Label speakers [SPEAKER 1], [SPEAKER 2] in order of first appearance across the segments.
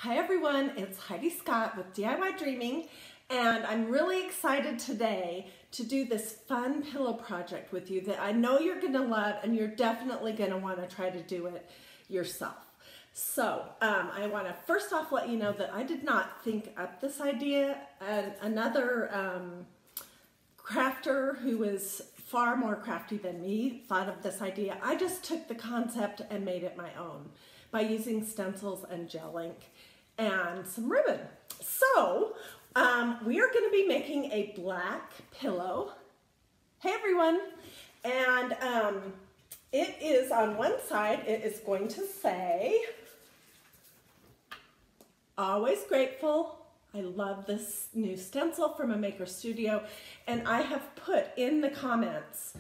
[SPEAKER 1] Hi everyone, it's Hiedi Scott with DIY Dreaming, and I'm really excited today to do this fun pillow project with you that I know you're going to love, and you're definitely going to want to try to do it yourself. So I want to first off let you know that I did not think up this idea, and another crafter who is far more crafty than me thought of this idea. I just took the concept and made it my own by using stencils and gel ink and some ribbon. So we are going to be making a black pillow. Hey everyone. And it is on one side, it is going to say, always grateful. I love this new stencil from a maker studio, and I have put in the comments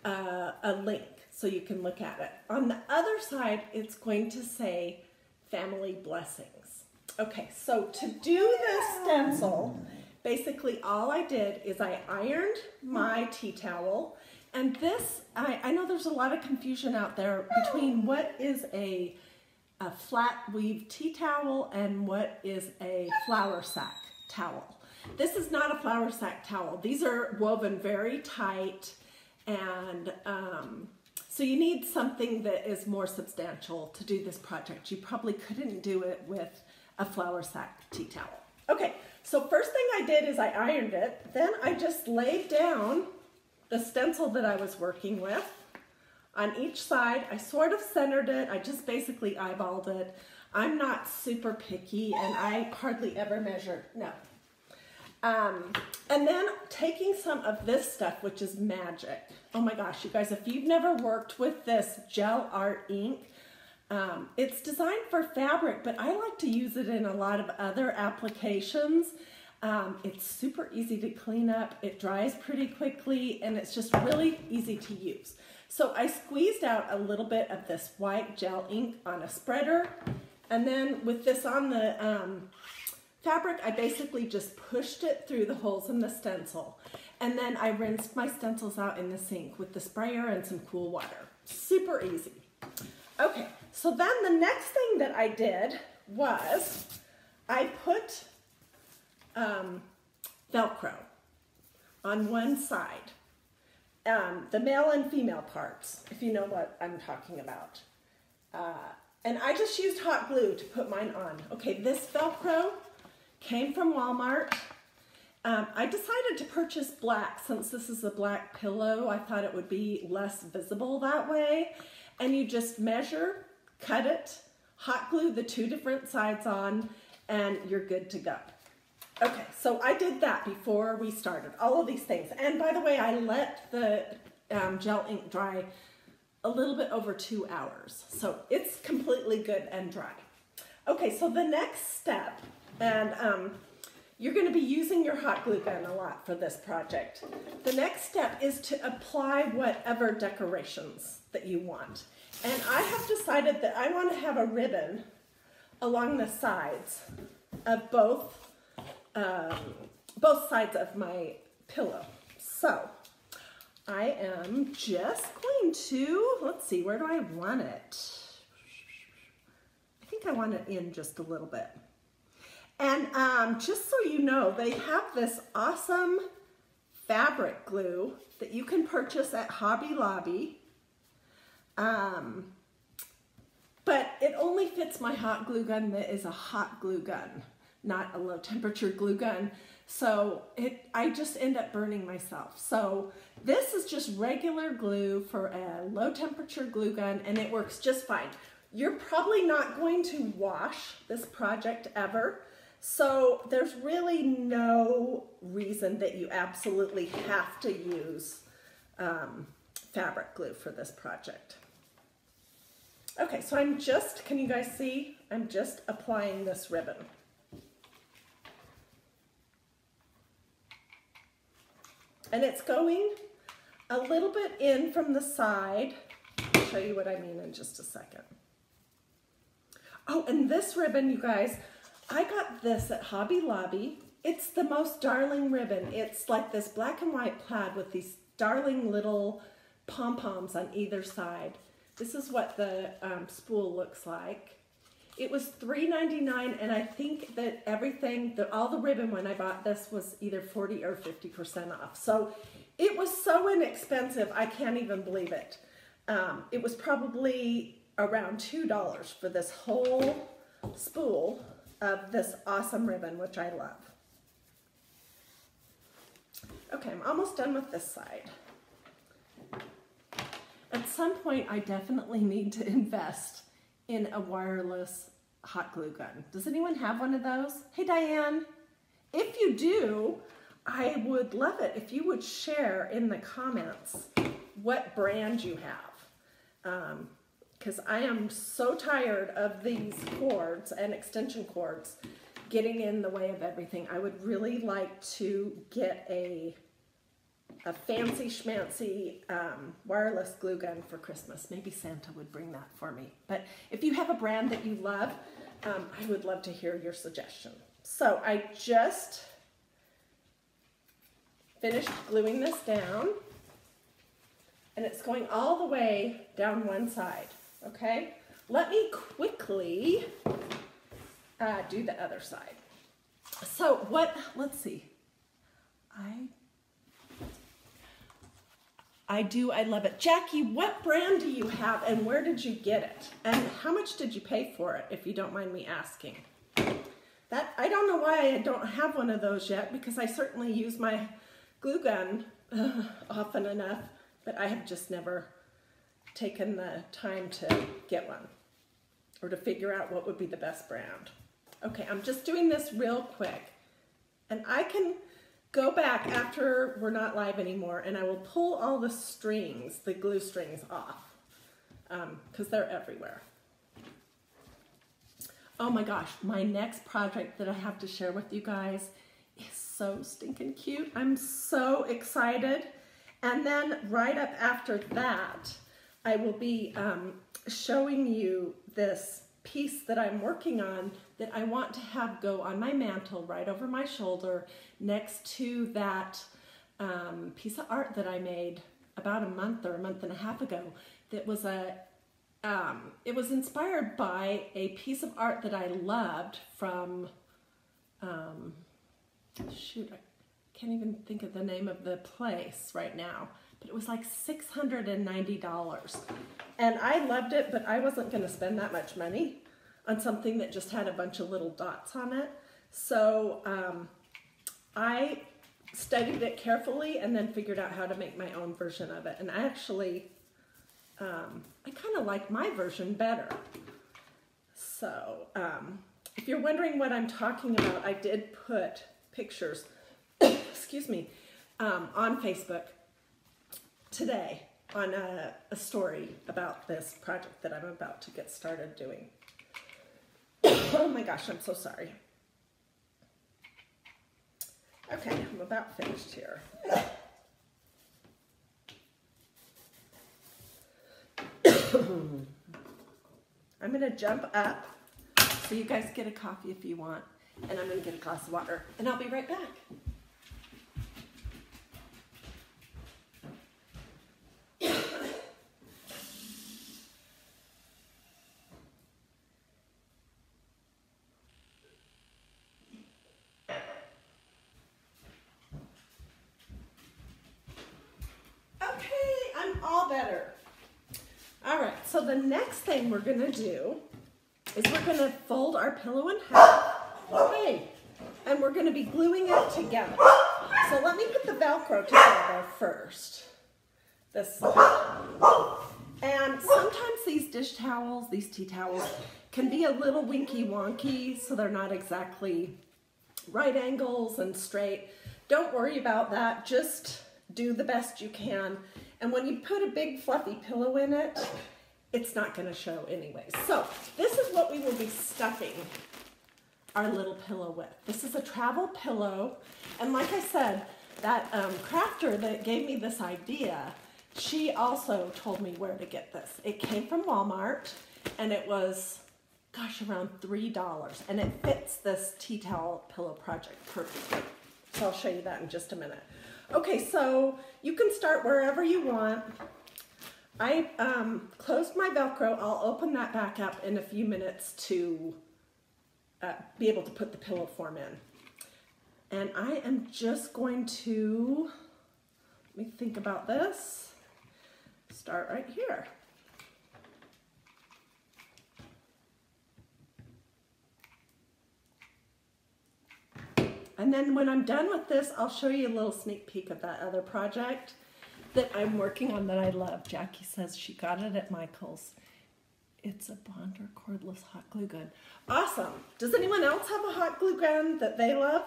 [SPEAKER 1] a link so you can look at it. On the other side, it's going to say family blessings. Okay, so to do this stencil, basically all I did is I ironed my tea towel, and this, I know there's a lot of confusion out there between what is a flat weave tea towel and what is a flour sack towel. This is not a flour sack towel. These are woven very tight, and so you need something that is more substantial to do this project. You probably couldn't do it with a flour sack tea towel. Okay, so first thing I did is I ironed it. Then I just laid down the stencil that I was working with on each side. I sort of centered it. I just basically eyeballed it. I'm not super picky, and I hardly ever measure, no. And then taking some of this stuff, which is magic. Oh my gosh, you guys, if you've never worked with this gel art ink, it's designed for fabric, but I like to use it in a lot of other applications. It's super easy to clean up. It dries pretty quickly, and it's just really easy to use. So I squeezed out a little bit of this white gel ink on a spreader, and then with this on the fabric, I basically just pushed it through the holes in the stencil. And then I rinsed my stencils out in the sink with the sprayer and some cool water. Super easy. Okay, so then the next thing that I did was I put Velcro on one side. The male and female parts, if you know what I'm talking about. And I just used hot glue to put mine on. Okay, this Velcro came from Walmart. I decided to purchase black since this is a black pillow. I thought it would be less visible that way. And you just measure, cut it, hot glue the two different sides on, and you're good to go. Okay, so I did that before we started, all of these things. And by the way, I let the gel ink dry a little bit over 2 hours. So it's completely good and dry. Okay, so the next step, and you're gonna be using your hot glue gun a lot for this project. The next step is to apply whatever decorations that you want. And I have decided that I want to have a ribbon along the sides of both sides of my pillow. So I am just going to, let's see, where do I want it? I think I want it in just a little bit. And just so you know, they have this awesome fabric glue that you can purchase at Hobby Lobby. But it only fits my hot glue gun that is a hot glue gun, not a low temperature glue gun. So I just end up burning myself. So this is just regular glue for a low temperature glue gun, and it works just fine. You're probably not going to wash this project ever. So there's really no reason that you absolutely have to use fabric glue for this project. Okay, so I'm just, can you guys see? I'm just applying this ribbon. And it's going a little bit in from the side. I'll show you what I mean in just a second. Oh, and this ribbon, you guys, I got this at Hobby Lobby. It's the most darling ribbon. It's like this black and white plaid with these darling little pom-poms on either side. This is what the spool looks like. It was $3.99, and I think that everything, all the ribbon when I bought this was either 40 or 50% off. So it was so inexpensive, I can't even believe it. It was probably around $2 for this whole spool of this awesome ribbon, which I love. Okay, I'm almost done with this side. At some point, I definitely need to invest in a wireless hot glue gun. Does anyone have one of those? Hey, Diane. If you do, I would love it if you would share in the comments what brand you have. Because I am so tired of these cords and extension cords getting in the way of everything. I would really like to get a fancy schmancy wireless glue gun for Christmas. Maybe Santa would bring that for me. But if you have a brand that you love, I would love to hear your suggestion. So I just finished gluing this down, and it's going all the way down one side, okay? Let me quickly do the other side. So let's see. I love it. Jackie, what brand do you have and where did you get it? And how much did you pay for it, if you don't mind me asking? I don't know why I don't have one of those yet, because I certainly use my glue gun often enough, but I have just never taken the time to get one or to figure out what would be the best brand. Okay, I'm just doing this real quick, and I can go back after we're not live anymore and I will pull all the strings, the glue strings off, because they're everywhere. Oh my gosh, my next project that I have to share with you guys is so stinking cute. I'm so excited. And then right up after that, I will be showing you this piece that I'm working on that I want to have go on my mantle right over my shoulder next to that piece of art that I made about a month or a month and a half ago. That was it was inspired by a piece of art that I loved from, shoot, I can't even think of the name of the place right now, but it was like $690. And I loved it, but I wasn't going to spend that much money on something that just had a bunch of little dots on it. So I studied it carefully and then figured out how to make my own version of it. And I actually, I kind of like my version better. So if you're wondering what I'm talking about, I did put pictures, excuse me, on Facebook today on a story about this project that I'm about to get started doing. Oh my gosh, I'm so sorry. Okay, I'm about finished here. I'm going to jump up so you guys get a coffee if you want, and I'm going to get a glass of water, and I'll be right back. So the next thing we're going to do is we're going to fold our pillow in half, okay, and we're going to be gluing it together. So let me put the Velcro together first. This side. And sometimes these dish towels, these tea towels, can be a little winky wonky, so they're not exactly right angles and straight. Don't worry about that. Just do the best you can. And when you put a big fluffy pillow in it, it's not going to show anyway. So this is what we will be stuffing our little pillow with. This is a travel pillow. And like I said, that crafter that gave me this idea, she also told me where to get this. It came from Walmart, and it was, gosh, around $3. And it fits this tea towel pillow project perfectly. So I'll show you that in just a minute. Okay, so you can start wherever you want. I closed my Velcro. I'll open that back up in a few minutes to be able to put the pillow form in. And I am just going to, let me think about this, start right here. And then when I'm done with this, I'll show you a little sneak peek of that other project that I'm working on that I love. Jackie says she got it at Michael's. It's a Bonder cordless hot glue gun. Awesome. Does anyone else have a hot glue gun that they love?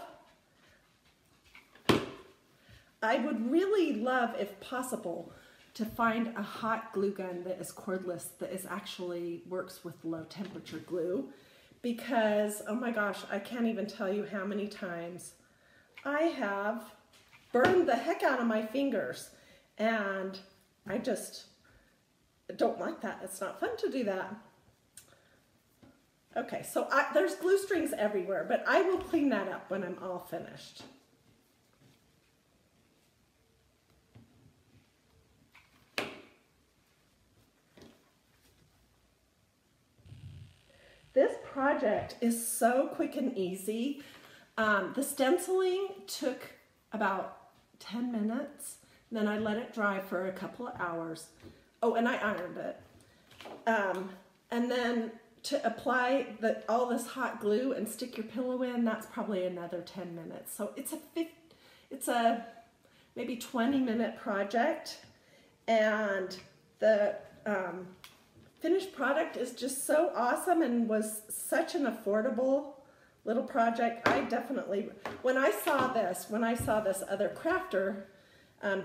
[SPEAKER 1] I would really love, if possible, to find a hot glue gun that is cordless, that is actually works with low temperature glue. Because, oh my gosh, I can't even tell you how many times I have burned the heck out of my fingers. And I just don't like that. It's not fun to do that. Okay, so there's glue strings everywhere, but I will clean that up when I'm all finished. This project is so quick and easy. The stenciling took about 10 minutes. Then I let it dry for a couple of hours. Oh, and I ironed it. And then to apply all this hot glue and stick your pillow in, that's probably another 10 minutes. So it's a maybe 20-minute project. And the finished product is just so awesome and was such an affordable little project. I definitely, when I saw this other crafter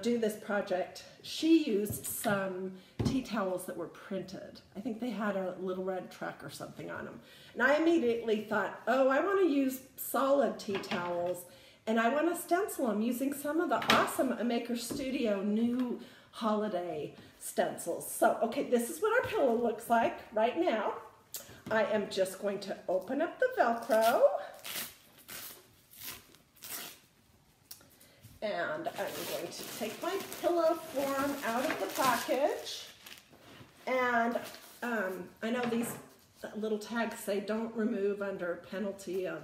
[SPEAKER 1] do this project, she used some tea towels that were printed. I think they had a little red truck or something on them. And I immediately thought, oh, I want to use solid tea towels and I want to stencil them using some of the awesome Maker Studio new holiday stencils. So, okay, this is what our pillow looks like right now. I am just going to open up the Velcro. And I'm going to take my pillow form out of the package. And I know these little tags say don't remove under penalty of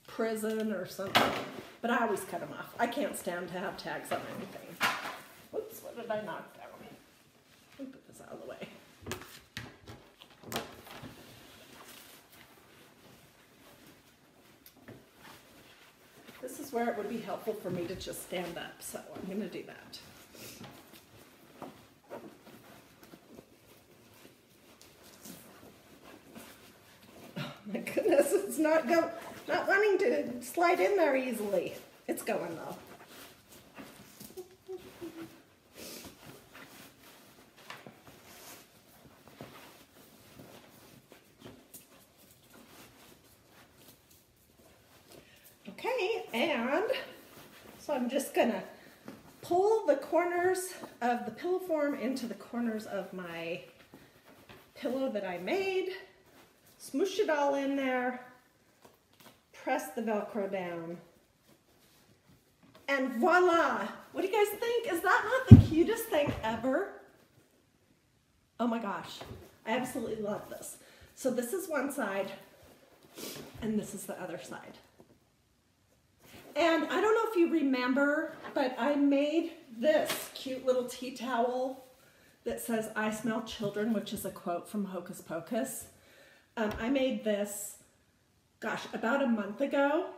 [SPEAKER 1] prison or something, but I always cut them off. I can't stand to have tags on anything. Whoops, what did I knock down? Let me put this out of the way. This is where it would be helpful for me to just stand up, so I'm going to do that. Oh my goodness, it's not wanting to slide in there easily. It's going though. Okay, and so I'm just gonna pull the corners of the pillow form into the corners of my pillow that I made, smoosh it all in there, press the Velcro down, and voila! What do you guys think? Is that not the cutest thing ever? Oh my gosh, I absolutely love this. So this is one side, and this is the other side. And I don't know if you remember, but I made this cute little tea towel that says, "I smell children," which is a quote from Hocus Pocus. I made this, gosh, about a month ago,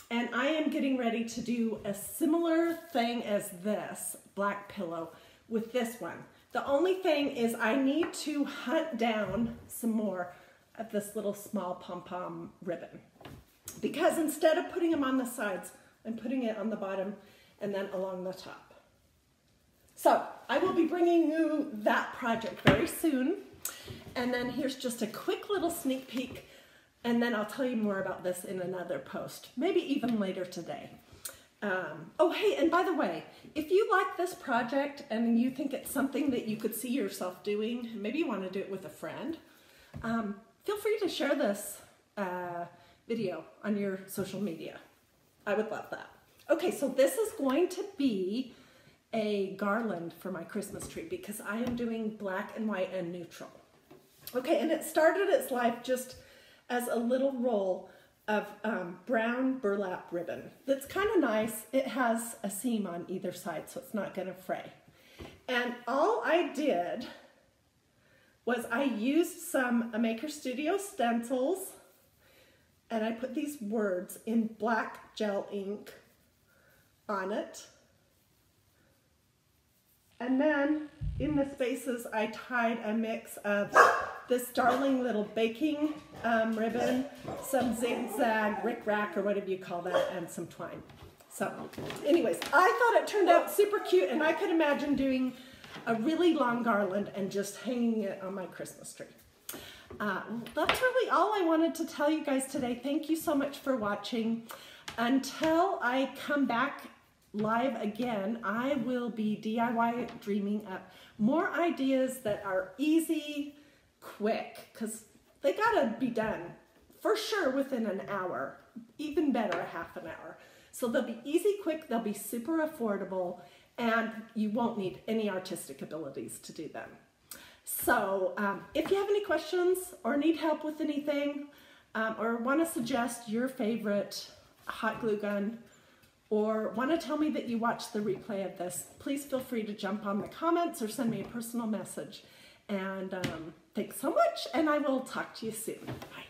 [SPEAKER 1] and I am getting ready to do a similar thing as this black pillow with this one. The only thing is I need to hunt down some more of this little small pom-pom ribbon, because instead of putting them on the sides, I'm putting it on the bottom and then along the top. So I will be bringing you that project very soon. And then here's just a quick little sneak peek, and then I'll tell you more about this in another post, maybe even later today. Oh, hey, and by the way, if you like this project and you think it's something that you could see yourself doing, maybe you want to do it with a friend, feel free to share this video on your social media. I would love that. Okay, so this is going to be a garland for my Christmas tree because I am doing black and white and neutral. Okay, and it started its life just as a little roll of brown burlap ribbon. That's kind of nice. It has a seam on either side, so it's not going to fray. And all I did was I used some Maker Studio stencils, and I put these words in black gel ink on it. And then in the spaces, I tied a mix of this darling little baking ribbon, some zigzag, rick-rack, or whatever you call that, and some twine. So anyways, I thought it turned out super cute, and I could imagine doing a really long garland and just hanging it on my Christmas tree. That's really all I wanted to tell you guys today. Thank you so much for watching. Until I come back live again, I will be DIY dreaming up more ideas that are easy, quick, because they gotta be done for sure within an hour, even better, a half an hour. So they'll be easy, quick, they'll be super affordable, and you won't need any artistic abilities to do them. So if you have any questions or need help with anything, or want to suggest your favorite hot glue gun, or want to tell me that you watched the replay of this, please feel free to jump on the comments or send me a personal message. And thanks so much, and I will talk to you soon. Bye.